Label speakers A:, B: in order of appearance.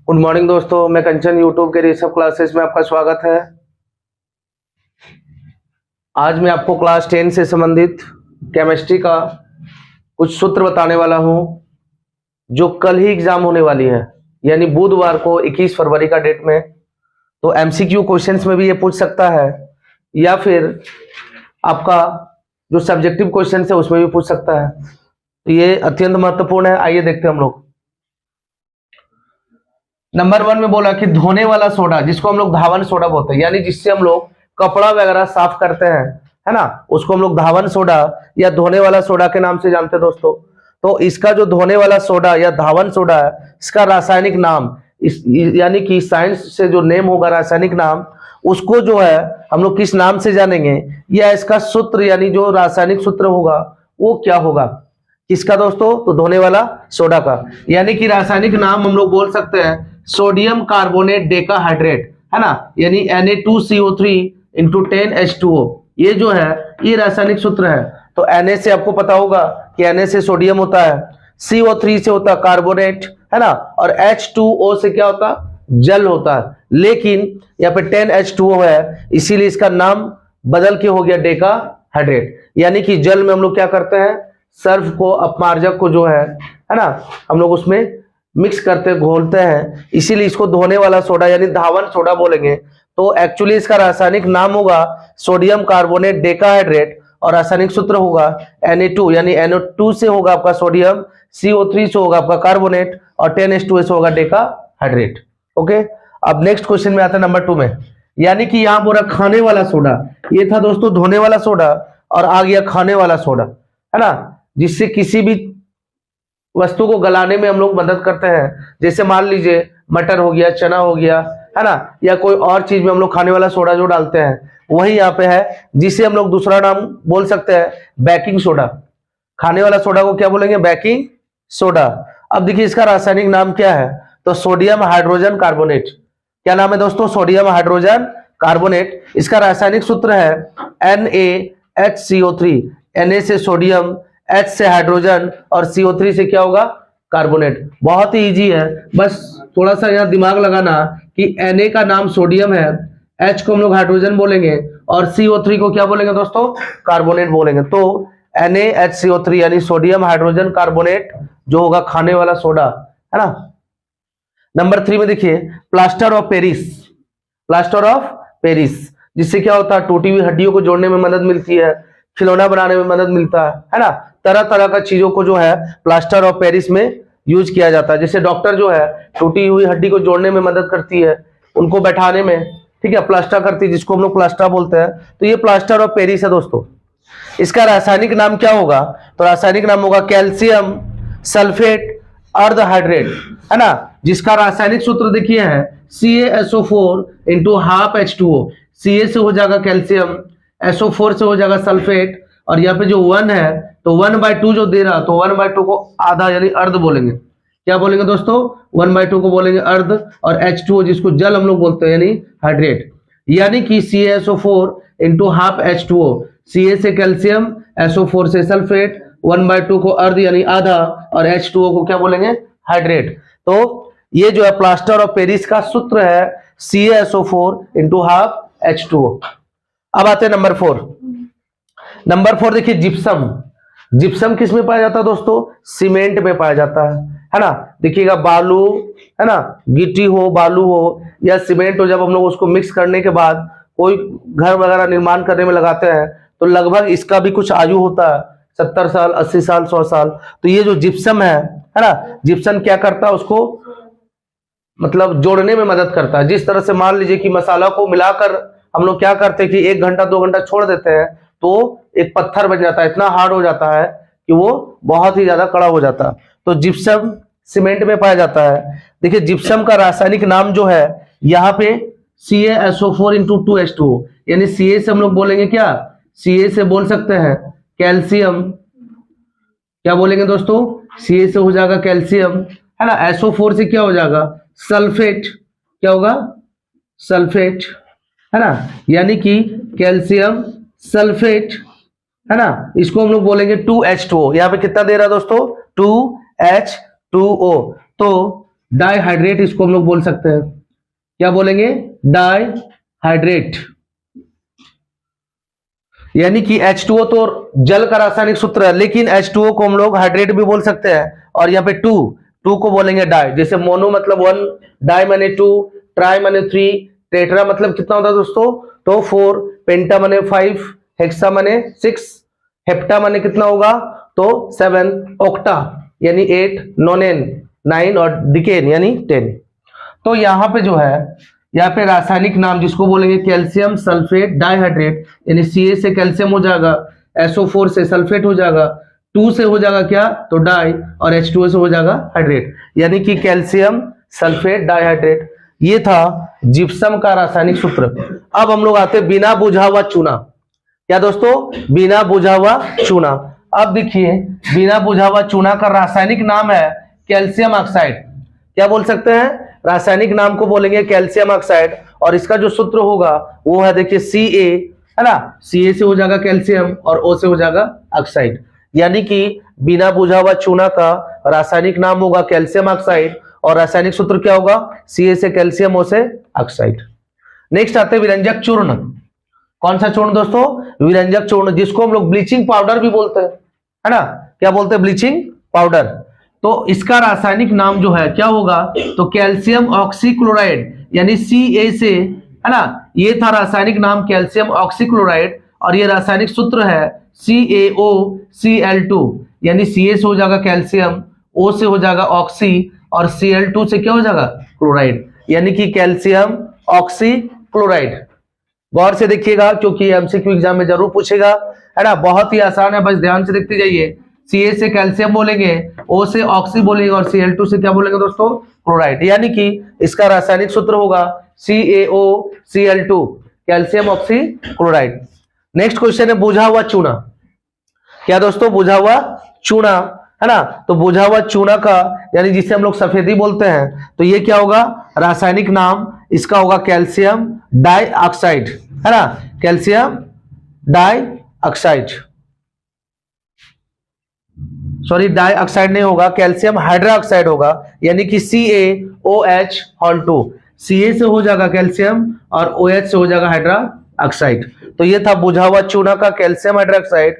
A: Good morning दोस्तों, मैं कंचन YouTube के ऋषभ क्लासेस में आपका स्वागत है। आज मैं आपको क्लास 10 से संबंधित केमिस्ट्री का कुछ सूत्र बताने वाला हूं जो कल ही एग्जाम होने वाली है, यानी बुधवार को 21 फरवरी का डेट में। तो एमसीक्यू क्वेश्चंस में भी ये पूछ सकता है या फिर आपका जो सब्जेक्टिव क्वेश्चन है उसमें भी पूछ सकता है। तो ये अत्यंत महत्वपूर्ण है। आइए देखते हैं हम लोग। नंबर 1 में बोला कि धोने वाला सोडा, जिसको हम लोग धावन सोडा बोलते हैं, यानी जिससे हम लोग कपड़ा वगैरह साफ करते हैं, है ना, उसको हम लोग धावन सोडा या धोने वाला सोडा के नाम से जानते हैं दोस्तों। तो इसका जो धोने वाला सोडा या धावन सोडा है, इसका रासायनिक नाम यानी कि साइंस से जो नेम होगा, रासायनिक नाम, उसको जो है हम लोग किस नाम से जानेंगे, या इसका सूत्र यानी जो रासायनिक सूत्र होगा वो क्या होगा। किसका दोस्तों? तो धोने वाला सोडा का। यानी कि रासायनिक नाम हम लोग बोल सकते हैं सोडियम कार्बोनेट डेकाहाइड्रेट, है ना, यानी Na2CO3 इंटू 10H2O। ये जो है ये रासायनिक सूत्र है। तो Na से आपको पता होगा कि Na से सोडियम होता है, CO3 से होता है कार्बोनेट, है ना, और H2O से क्या होता है? जल होता है। लेकिन यहाँ पे 10H2O है, इसीलिए इसका नाम बदल के हो गया डेकाहाइड्रेट। यानी कि जल में हम लोग क्या करते हैं, सर्फ को, अपमार्जक को जो है ना, हम लोग उसमें मिक्स करते घोलते हैं, इसीलिए इसको धोने वाला सोडा यानी धावन सोडा बोलेंगे। तो एक्चुअली इसका रासायनिक नाम होगा सोडियम कार्बोनेट डेकाहाइड्रेट और रासायनिक सूत्र होगा Na2, यानी NO2 से होगा आपका सोडियम, CO3 से होगा आपका कार्बोनेट और 10H2O से होगा डेकाहाइड्रेट। ओके, अब नेक्स्ट क्वेश्चन में आता है नंबर 2 में। यानी कि यहां बोला खाने वाला सोडा, ये था दोस्तों धोने वाला सोडा, और आ गया खाने वाला सोडा, है ना, जिससे किसी भी वस्तु को गलाने में हम लोग मदद करते हैं। जैसे मान लीजिए मटर हो गया, चना हो गया, है ना, या कोई और चीज में हम लोग खाने वाला सोडा जो डालते हैं वही यहाँ पे है, जिसे हम लोग दूसरा नाम बोल सकते हैं बेकिंग सोडा। खाने वाला सोडा को क्या बोलेंगे? Baking soda. अब देखिए इसका रासायनिक नाम क्या है, तो सोडियम हाइड्रोजन कार्बोनेट। क्या नाम है दोस्तों? Sodium hydrogen carbonate. इसका रासायनिक सूत्र है NaHCO3। Na से सोडियम, H से हाइड्रोजन और CO3 से क्या होगा? कार्बोनेट। बहुत ही इजी है, बस थोड़ा सा यहाँ दिमाग लगाना कि Na का नाम सोडियम है, H को हम लोग हाइड्रोजन बोलेंगे और CO3 को क्या बोलेंगे दोस्तों? कार्बोनेट बोलेंगे। तो NaHCO3 यानी सोडियम हाइड्रोजन कार्बोनेट जो होगा खाने वाला सोडा, है ना। नंबर 3 में देखिए plaster of Paris. Plaster of Paris जिससे क्या होता है? टूटी हुई हड्डियों को जोड़ने में मदद मिलती है, खिलौना बनाने में मदद मिलता है ना। तरह तरह का चीजों को जो है प्लास्टर ऑफ पेरिस में यूज किया जाता है। जैसे डॉक्टर जो है टूटी हुई हड्डी को जोड़ने में मदद करती है, उनको बैठाने में, ठीक है, प्लास्टर करती है, जिसको हम लोग प्लास्टर बोलते हैं। तो ये प्लास्टर ऑफ पेरिस है दोस्तों। इसका रासायनिक नाम क्या होगा? तो रासायनिक नाम होगा कैल्शियम सल्फेट अर्धहाइड्रेट, है ना, जिसका रासायनिक सूत्र देखिए है CaSO4 into half H2O। Ca से हो जाएगा कैल्शियम, SO4 से हो जाएगा सल्फेट, और यहाँ पे जो 1 है तो 1/2 जो दे रहा, तो 1/2 को आधा यानी अर्ध बोलेंगे। क्या बोलेंगे दोस्तों? 1/2 को बोलेंगे अर्ध, और H2O जिसको जल हम लोग बोलते हैं यानी हाइड्रेट। यानी कि CaSO4 into half H2O। Ca से कैल्शियम, SO4 से सल्फेट, 1/2 को अर्ध यानी आधा, और H2O को क्या बोलेंगे? हाइड्रेट। तो ये जो है प्लास्टर ऑफ पेरिस का सूत्र है CaSO4 इंटू हाफ H2O। अब आते हैं नंबर 4। नंबर 4 देखिए जिप्सम। जिप्सम किस में पाया जाता है दोस्तों? सीमेंट में पाया जाता है ना। देखिएगा बालू, है ना, गिट्टी हो, बालू हो या सीमेंट हो, जब हम लोग उसको मिक्स करने के बाद कोई घर वगैरह निर्माण करने में लगाते हैं तो लगभग इसका भी कुछ आयु होता है, 70 साल, 80 साल, 100 साल। तो ये जो जिप्सम है ना, जिप्सम क्या करता है? उसको मतलब जोड़ने में मदद करता है। जिस तरह से मान लीजिए कि मसाला को मिलाकर हम लोग क्या करते हैं कि 1 घंटा 2 घंटा छोड़ देते हैं तो एक पत्थर बन जाता है, इतना हार्ड हो जाता है कि वो बहुत ही ज्यादा कड़ा हो जाता है। तो जिप्सम सीमेंट में पाया जाता है। देखिए जिप्सम का रासायनिक नाम जो है यहाँ पे CaSO4 इंटू 2H2O, यानी Ca से हम लोग बोलेंगे क्या? Ca से बोल सकते हैं कैल्शियम। क्या बोलेंगे दोस्तों? Ca से हो जाएगा कैल्शियम, है ना। SO4 से क्या हो जाएगा? सल्फेट। क्या होगा? सल्फेट, है ना, यानी कि कैल्शियम सल्फेट, है ना। इसको हम लोग बोलेंगे 2H2O। यहाँ पे कितना दे रहा है दोस्तों? 2H2O। तो डाइहाइड्रेट इसको हम लोग बोल सकते हैं। क्या बोलेंगे? डाइहाइड्रेट। यानी कि H2O तो जल का रासायनिक सूत्र है, लेकिन H2O को हम लोग हाइड्रेट भी बोल सकते हैं। और यहाँ पे टू को बोलेंगे डाई। जैसे मोनो मतलब 1, डाई माने 2, ट्राई माने 3, टेट्रा मतलब कितना होता है दोस्तों? तो 4, पेंटा माने 5, हेक्सा माने 6, हेप्टा माने कितना होगा? तो 7, ऑक्टा यानी 8, नोनेन 9 और डिकेन यानी 10। तो यहाँ पे जो है, यहाँ पे रासायनिक नाम जिसको बोलेंगे कैल्शियम सल्फेट डाइहाइड्रेट, यानी Ca से कैल्शियम हो जाएगा, SO4 से सल्फेट हो जाएगा, 2 से हो जाएगा क्या? तो डाई, और H2O से हो जाएगा हाइड्रेट, यानी कि कैल्शियम सल्फेट डाइहाइड्रेट। ये था जिप्सम का रासायनिक सूत्र। अब हम लोग आते हैं बिना बुझा हुआ चूना। क्या दोस्तों? बिना बुझा हुआ चूना। अब देखिए, बिना बुझा हुआ चूना का रासायनिक नाम है कैल्शियम ऑक्साइड। क्या बोल सकते हैं? रासायनिक नाम को बोलेंगे कैल्शियम ऑक्साइड, और इसका जो सूत्र होगा वो है, देखिए Ca, है ना? Ca से हो जाएगा कैल्शियम और O से हो जाएगा ऑक्साइड, यानी कि बिना बुझा हुआ चूना का रासायनिक नाम होगा कैल्शियम ऑक्साइड, और रासायनिक सूत्र क्या होगा? Ca से कैल्शियम, O से ऑक्साइड। नेक्स्ट आते हैं विरंजक चूर्ण। कौन सा चूर्ण दोस्तों? विरंजक चूर्ण, जिसको हम लोग ब्लीचिंग पाउडर भी बोलते हैं, है ना? क्या बोलते हैं? Bleaching powder. तो इसका रासायनिक नाम जो है क्या होगा? तो कैल्शियम ऑक्सीक्लोराइड, यानी Ca से, है ना? ये था रासायनिक नाम कैल्शियम ऑक्सीक्लोराइड, और ये रासायनिक सूत्र है CaOCl2, यानी Ca से हो जाएगा कैल्शियम, O से हो जाएगा ऑक्सी, और Cl2 से क्या हो जाएगा? क्लोराइड, यानी कि कैल्शियम ऑक्सीक्लोराइड। गौर से देखिएगा, क्योंकि एमसीक्यू एग्जाम में जरूर पूछेगा, है ना? बहुत ही आसान है, बस ध्यान से देखते जाइए। Ca से कैल्शियम बोलेंगे, O से ऑक्सी बोलेंगे, और Cl2 से क्या बोलेंगे दोस्तों? क्लोराइड, यानी कि इसका रासायनिक सूत्र होगा CaOCl2, calcium oxy chloride. Next question है बुझा हुआ चूना। क्या दोस्तों? बुझा हुआ चूना, है ना? तो बुझा हुआ चूना का, यानी जिसे हम लोग सफेदी बोलते हैं, तो ये क्या होगा? रासायनिक नाम इसका होगा कैल्शियम डाइऑक्साइड, है ना? कैल्शियम डाइऑक्साइड, सॉरी डाइऑक्साइड नहीं होगा, कैल्शियम हाइड्रोक्साइड होगा, यानी कि CaOH2। Ca से हो जाएगा कैल्शियम और OH से हो जाएगा हाइड्रोक्साइड। तो ये था बुझा हुआ चूना का कैल्शियम हाइड्रोक्साइड,